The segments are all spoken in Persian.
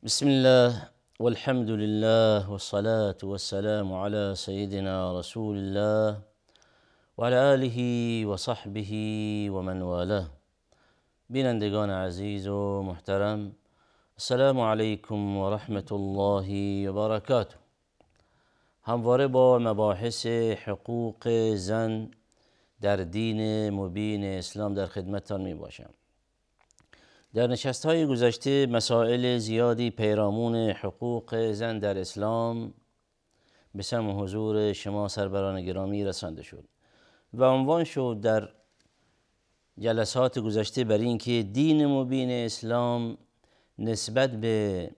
بسم الله والحمد لله والصلاة والسلام على سيدنا رسول الله وعلى آله وصحبه ومن والاه. بینندگان عزیز و محترم، السلام علیکم و رحمت الله و برکاته. همواره با مباحث حقوق زن در دین مبین اسلام در خدمتتان می باشم. در نشست‌های گذشته مسائل زیادی پیرامون حقوق زن در اسلام به سمع حضور شما سروران گرامی رسانده شد و عنوان شد در جلسات گذشته بر این که دین مبین اسلام نسبت به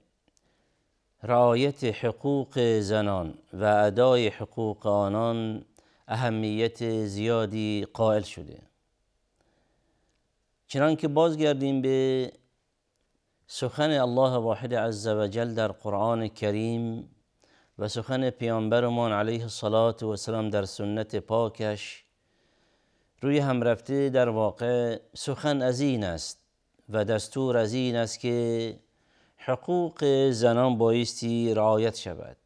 رعایت حقوق زنان و ادای حقوق آنان اهمیت زیادی قائل شده. چنانکه بازگردیم به سخن الله واحد عز و جل در قرآن کریم و سخن پیامبرمان علیه الصلاة و السلام در سنت پاکش، روی هم رفته در واقع سخن از این است و دستور از این است که حقوق زنان بایستی رعایت شود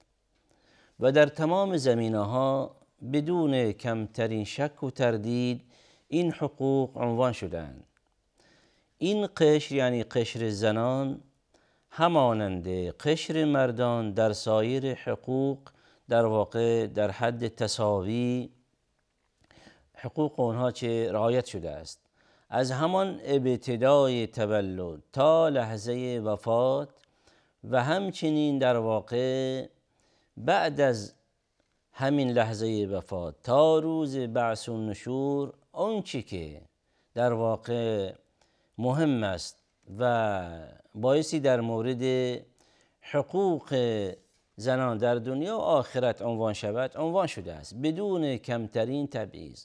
و در تمام زمینه‌ها بدون کمترین شک و تردید این حقوق عنوان شدند. این قشر یعنی قشر زنان همانند قشر مردان در سایر حقوق در واقع در حد تساوی حقوق آنها چه رعایت شده است. از همان ابتدای تولد تا لحظه وفات و همچنین در واقع بعد از همین لحظه وفات تا روز بعث و نشور، آنچه که در واقع مهم است و بایستی در مورد حقوق زنان در دنیا و آخرت عنوان شود عنوان شده است بدون کمترین تبعیض.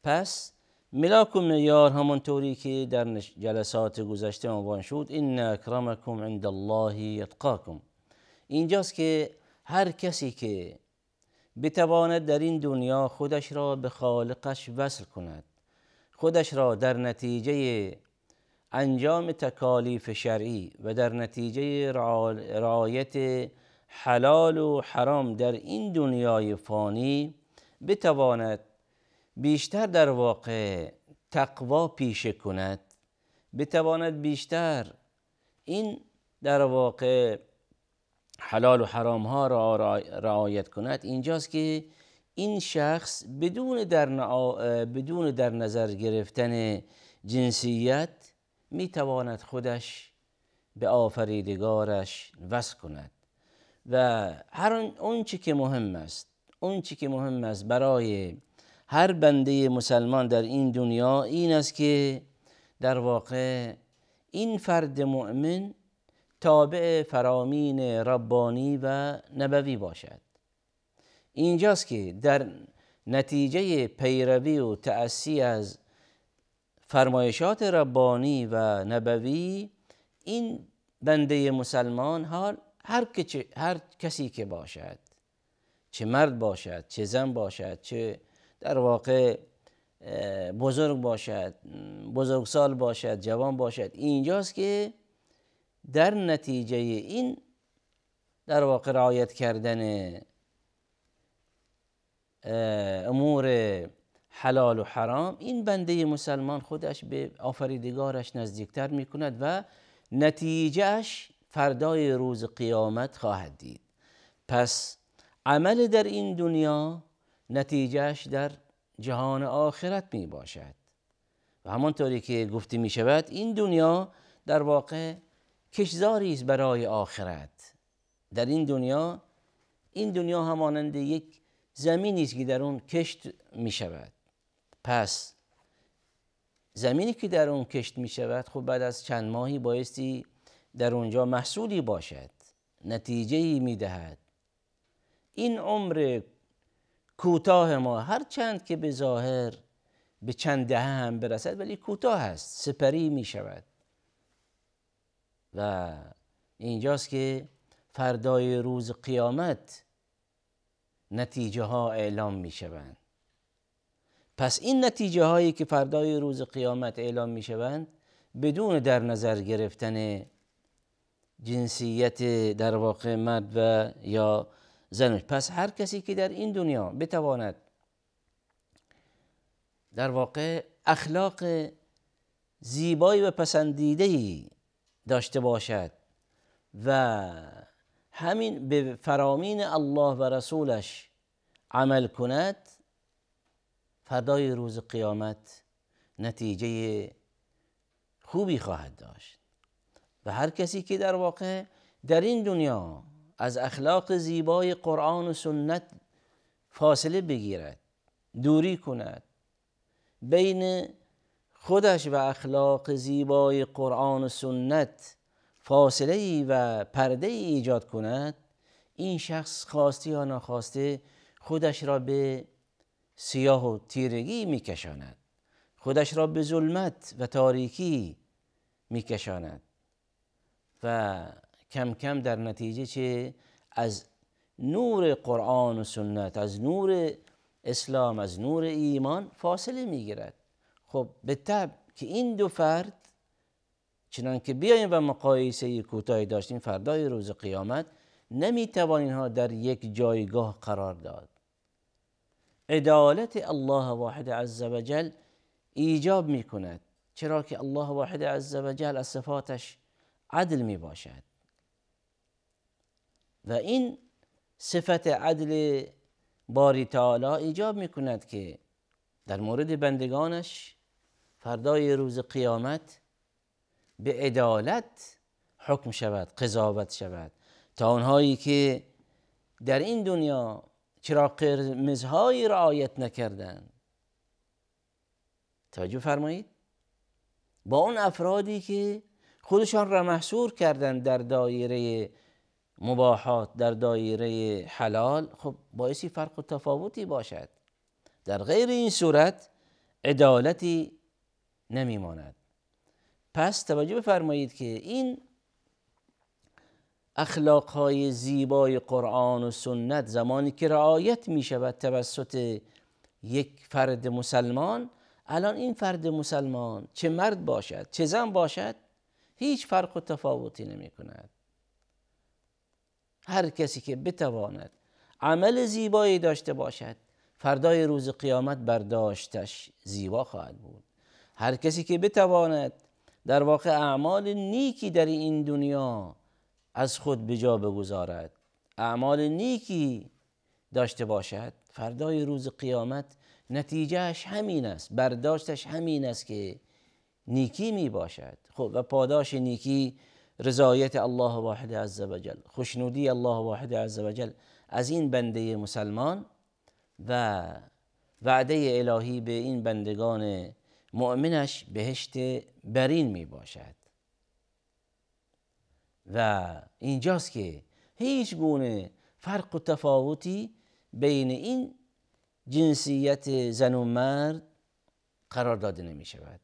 پس ملاک و معیار همانطوری که در جلسات گذشته عنوان شد، ان اکرمکم عند الله اتقاکم. اینجاست که هر کسی که بتواند در این دنیا خودش را به خالقش وصل کند، خودش را در نتیجه انجام تکالیف شرعی و در نتیجه رعایت حلال و حرام در این دنیای فانی بتواند بیشتر در واقع تقوا پیشه کند، بتواند بیشتر این در واقع حلال و حرام ها را رعایت کند، اینجاست که این شخص بدون در نظر گرفتن جنسیت میتواند خودش به آفریدگارش وصل کند و هر اونچه که مهم است برای هر بنده مسلمان در این دنیا این است که در واقع این فرد مؤمن تابع فرامین ربانی و نبوی باشد. اینجاست که در نتیجه پیروی و تأسی از فرمایشات ربانی و نبوی، این بنده مسلمان حال هر کسی که باشد، چه مرد باشد، چه زن باشد، چه در واقع بزرگ باشد، بزرگسال باشد، جوان باشد، اینجاست که در نتیجه این در واقع رعایت کردن امور حلال و حرام، این بنده مسلمان خودش به آفریدگارش نزدیکتر می کند و نتیجهش فردای روز قیامت خواهد دید. پس عمل در این دنیا نتیجهش در جهان آخرت می باشد و همانطوری که گفته می شود این دنیا در واقع کشزاری است برای آخرت. در این دنیا همانند یک زمینی است که در اون کشت می شود. پس زمینی که در اون کشت می شود، خب بعد از چند ماهی بایستی در اونجا محصولی باشد، نتیجه‌ای می دهد. این عمر کوتاه ما هر چند که به ظاهر به چند دهه هم برسد ولی کوتاه است، سپری می شود و اینجاست که فردای روز قیامت نتیجه ها اعلام می شوند. پس این نتیجه هایی که فردای روز قیامت اعلام می شوند بدون در نظر گرفتن جنسیت در واقع مرد و یا زن. پس هر کسی که در این دنیا بتواند در واقع اخلاق زیبایی و پسندیده‌ای داشته باشد و همین به فرامین الله و رسولش عمل کند، فردای روز قیامت نتیجه خوبی خواهد داشت. و هر کسی که در واقع در این دنیا از اخلاق زیبای قرآن و سنت فاصله بگیرد، دوری کند، بین خودش و اخلاق زیبای قرآن و سنت فاصله ای و پرده ای ایجاد کند، این شخص خواسته یا ناخواسته خودش را به سیاه و تیرگی میکشاند، خودش را به ظلمت و تاریکی میکشاند و کم کم در نتیجه چه از نور قرآن و سنت، از نور اسلام، از نور ایمان فاصله میگیرد. خب به طبع که این دو فرد، چنان که بیاییم و مقایسه کوتاهی داشتیم، فردای روز قیامت نمیتوان اینها در یک جایگاه قرار داد. عدالت الله واحد عز و جل ایجاب میکند، چرا که الله واحد عز و جل از صفاتش عدل می باشد و این صفت عدل باری تعالی ایجاب می کند که در مورد بندگانش فردای روز قیامت به عدالت حکم شود، قضاوت شود، تا اونهایی که در این دنیا چرا قرمزهایی رعایت نکردند. توجه فرمایید، با اون افرادی که خودشان را محصور کردند در دایره مباحات، در دایره حلال، خب باعثی فرق و تفاوتی باشد. در غیر این صورت عدالتی نمیماند. پس توجه بفرمایید که این اخلاقهای زیبای قرآن و سنت زمانی که رعایت می شود توسط یک فرد مسلمان، الان این فرد مسلمان چه مرد باشد چه زن باشد هیچ فرق و تفاوتی نمی کند. هر کسی که بتواند عمل زیبایی داشته باشد، فردای روز قیامت برداشتش زیبا خواهد بود. هر کسی که بتواند در واقع اعمال نیکی در این دنیا از خود به جا بگذارد، اعمال نیکی داشته باشد، فردای روز قیامت نتیجهش همین است، برداشتش همین است که نیکی می باشد. خب و پاداش نیکی رضایت الله واحد عز و جل، خوشنودی الله واحد عز و جل از این بنده مسلمان و وعده الهی به این بندگان مؤمنش بهشت برین می باشد. و اینجاست که هیچ گونه فرق و تفاوتی بین این جنسیت زن و مرد قرار داده نمی شود.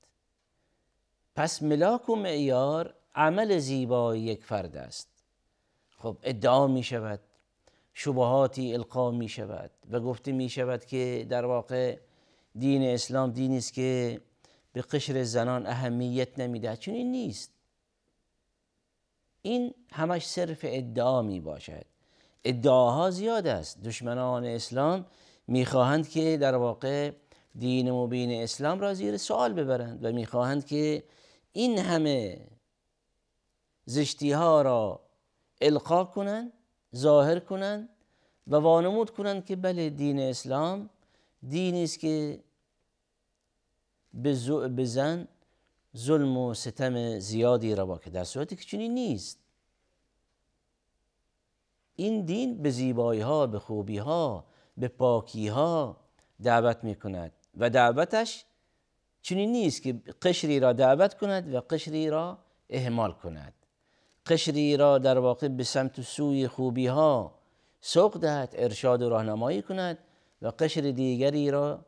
پس ملاک و معیار عمل زیبای یک فرد است. خب ادعا می شود، شبهاتی القا می شود و گفته می شود که در واقع دین اسلام دینی است که به قشر زنان اهمیت نمیده. چون این نیست، این همش صرف ادعا می باشد. ادعاها زیاد است. دشمنان اسلام میخواهند که در واقع دین مبین اسلام را زیر سوال ببرند و میخواهند که این همه زشتی ها را القا کنند، ظاهر کنند و وانمود کنند که بله دین اسلام دینی است که به زن ظلم و ستم زیادی روا کرده، در صورتی که چنین نیست. این دین به زیبایی ها، به خوبی ها، به پاکی ها دعوت می کند و دعوتش چنین نیست که قشری را دعوت کند و قشری را اهمال کند، قشری را در واقع به سمت سوی خوبی ها سوق دهد، ارشاد و راهنمایی کند و قشر دیگری را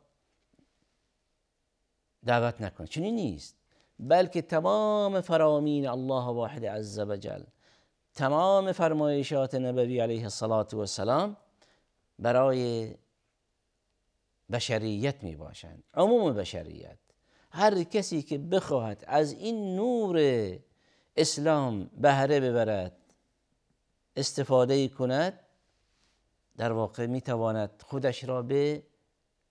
دعوت نکند. چنین نیست، بلکه تمام فرامین الله واحد عز و جل، تمام فرمایشات نبوی علیه الصلاة و السلام برای بشریت می باشند، عموم بشریت. هر کسی که بخواهد از این نور اسلام بهره ببرد استفاده کند در واقع میتواند خودش را به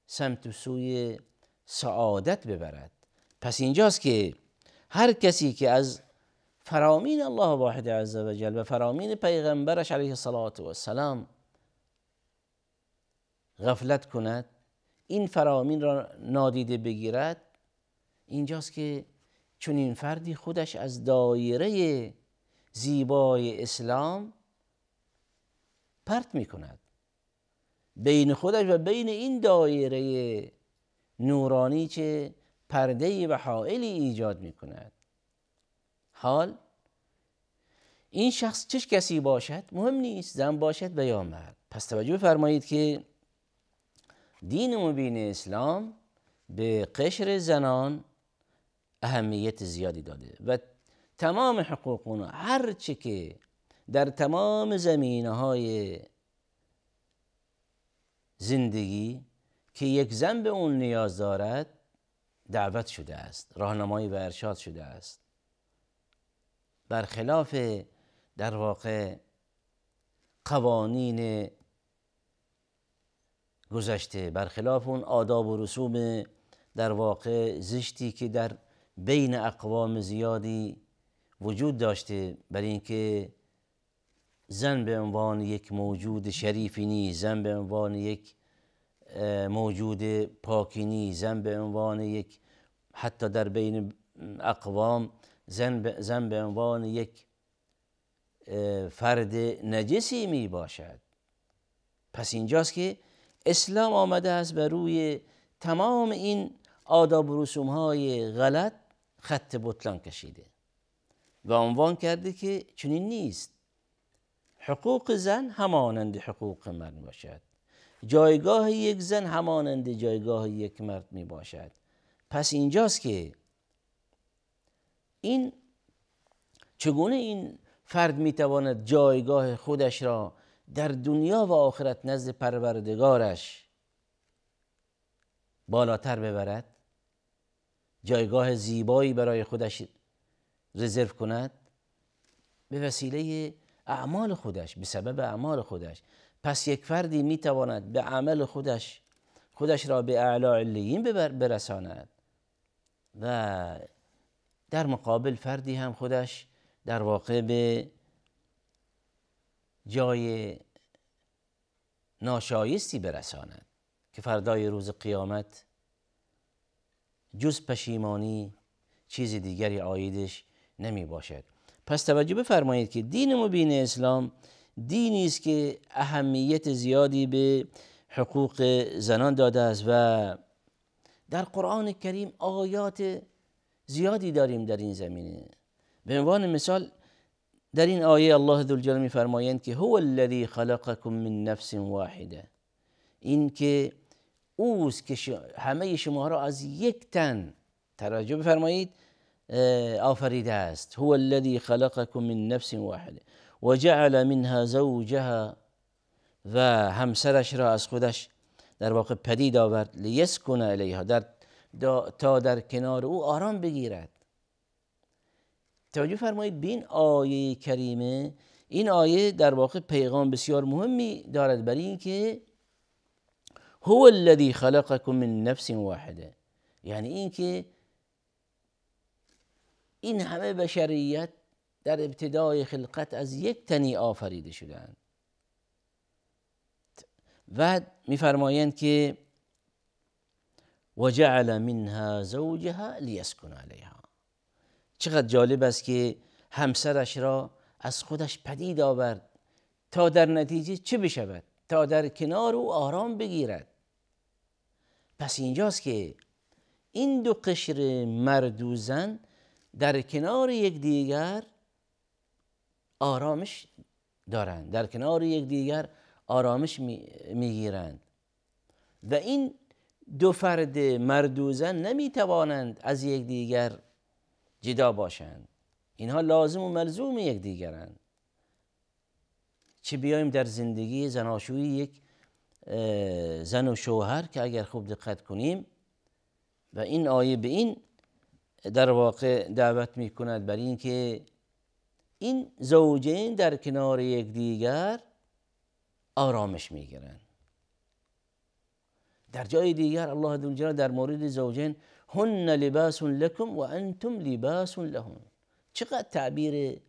سمت و سوی سعادت ببرد. پس اینجاست که هر کسی که از فرامین الله واحد عز و جل و فرامین پیغمبرش علیه الصلاة و السلام غفلت کند، این فرامین را نادیده بگیرد، اینجاست که چون این فردی خودش از دایره زیبای اسلام پرت می کند، بین خودش و بین این دایره نورانی چه پرده و حائلی ایجاد می کند. حال این شخص چه کسی باشد مهم نیست، زن باشد و یا مرد. پس توجه فرمایید که دین مبین اسلام به قشر زنان اهمیت زیادی داده و تمام حقوق اونا، هر چه که در تمام زمینه‌های زندگی که یک زن به اون نیاز دارد دعوت شده است، راهنمایی و ارشاد شده است، برخلاف در واقع قوانین گذشته، برخلاف اون آداب و رسوم در واقع زشتی که در بین اقوام زیادی وجود داشته، برای اینکه زن به عنوان یک موجود شریفی نیست، زن به عنوان یک موجود پاکی نیست، زن به عنوان یک حتی در بین اقوام زن به عنوان یک فرد نجسی می باشد. پس اینجاست که اسلام آمده است بر روی تمام این آداب و رسوم های غلط خط بطلان کشیده و عنوان کرده که چنین نیست. حقوق زن همانند حقوق مرد باشد، جایگاه یک زن همانند جایگاه یک مرد می باشد. پس اینجاست که این چگونه این فرد می تواند جایگاه خودش را در دنیا و آخرت نزد پروردگارش بالاتر ببرد، جایگاه زیبایی برای خودش رزرو کند به وسیله اعمال خودش، به سبب اعمال خودش. پس یک فردی می تواند به عمل خودش را به اعلی علیین برساند و در مقابل فردی هم خودش در واقع به جای ناشایستی برساند که فردای روز قیامت جز پشیمانی چیز دیگری عایدش نمی باشد. پس توجه بفرمایید که دین مبین اسلام دینی است که اهمیت زیادی به حقوق زنان داده است و در قرآن کریم آیات زیادی داریم در این زمینه. به عنوان مثال در این آیه الله ذوالجلال می‌فرمایند که هو الذی خلقکم من نفس واحده، این که اوست که همه شما را از یک تن، توجه بفرمایید، آفریده است. هو الذی خلقکم من نفس واحده و جعل منها زوجها، و همسرش را از خودش در واقع پدید آورد، لیسکن الیها، تا در کنار او آرام بگیرد. توجه فرمایید به این آیه کریمه. این آیه در واقع پیغام بسیار مهمی دارد برای اینکه هو الذی خلقکم من نفس واحده، یعنی اینکه این همه بشریت در ابتدای خلقت از یک تنی آفریده شدند. و میفرمایند که و جعل منها زوجها لیسکن علیها. چقدر جالب است که همسرش را از خودش پدید آورد تا در نتیجه چه بشود؟ تا در کنار او آرام بگیرد. پس اینجاست که این دو قشر مرد و زن در کنار یکدیگر آرامش دارند، در کنار یکدیگر آرامش میگیرند و این دو فرد مرد و زن نمیتوانند از یکدیگر جدا باشند، اینها لازم و ملزوم یکدیگرند. چه بیایم در زندگی زناشویی یک زن و شوهر که اگر خوب دقت کنیم و این آیه به این در واقع دعوت می کند، برای اینکه این زوجین در کنار یکدیگر آرامش میگیرن. در جای دیگر الله جل در مورد زوجین هن لباس لکم و انتم لباس لهم. چقدر تعبیر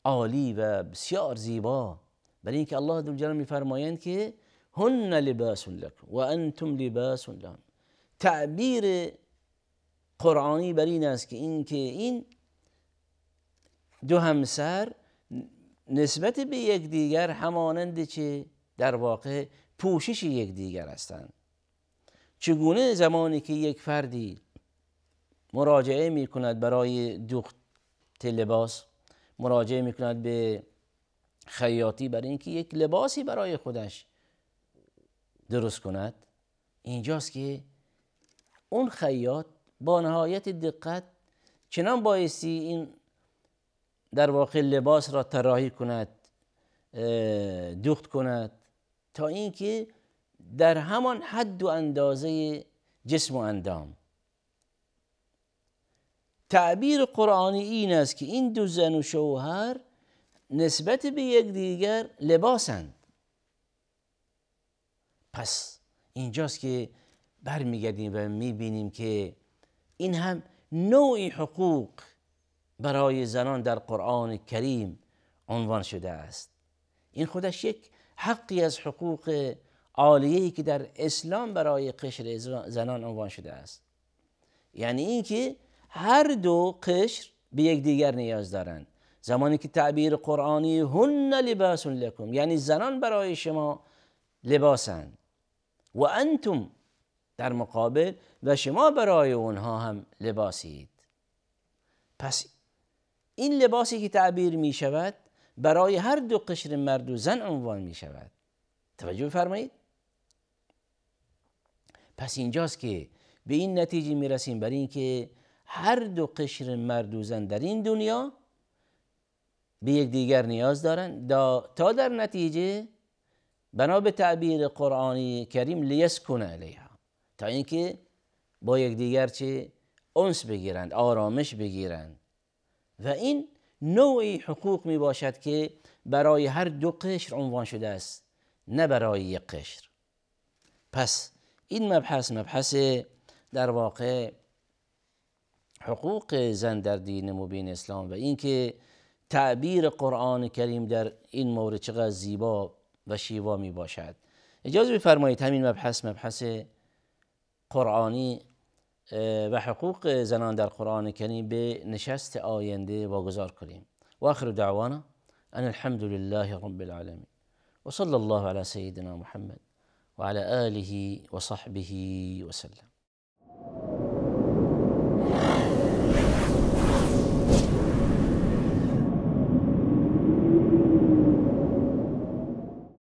عالی و بسیار زیبا، برای اینکه الله جل میفرمایند که هن لباس لکم و انتم لباس لهم. تعبیر قرآنی بر این است که این دو همسر نسبت به یکدیگر همانند چه در واقع پوشش یکدیگر هستند. چگونه زمانی که یک فردی مراجعه می کند برای دوخت لباس، مراجعه می کند به خیاطی برای اینکه یک لباسی برای خودش درست کند، اینجاست که اون خیاط با نهایت دقت چنان بایستی این در واقع لباس را طراحی کند، دوخت کند، تا اینکه در همان حد و اندازه جسم و اندام. تعبیر قرآنی این است که این دو زن و شوهر نسبت به یکدیگر لباسند. پس اینجاست که برمیگردیم و میبینیم که این هم نوعی حقوق برای زنان در قرآن کریم عنوان شده است. این خودش یک حقی از حقوق عالیه‌ای که در اسلام برای قشر زنان عنوان شده است. یعنی اینکه هر دو قشر به یکدیگر نیاز دارند. زمانی که تعبیر قرآنی هن لباس لکم، یعنی زنان برای شما لباسند، و انتم در مقابل و شما برای اونها هم لباسید. پس این لباسی که تعبیر می شود برای هر دو قشر مرد و زن عنوان می شود. توجه فرمایید. پس اینجاست که به این نتیجه می رسیم برای اینکه هر دو قشر مرد و زن در این دنیا به یکدیگر نیاز دارند تا در نتیجه بنا به تعبیر قرآنی کریم لیسکن علیها، تا اینکه با یکدیگر چه انس بگیرند، آرامش بگیرند. و این نوعی حقوق می باشد که برای هر دو قشر عنوان شده است، نه برای یک قشر. پس این مبحث در واقع حقوق زن در دین مبین اسلام و اینکه تعبیر قرآن کریم در این مورد چقدر زیبا و شیوا می باشد. اجازه بفرمایید همین مبحث قرآنی و حقوق زنان در قرآن کریم به نشست آینده واگذار کنیم. و آخر دعوانا ان الحمد لله رب العالمین و صلی الله علی سیدنا محمد و علی آله و صحبه و سلم.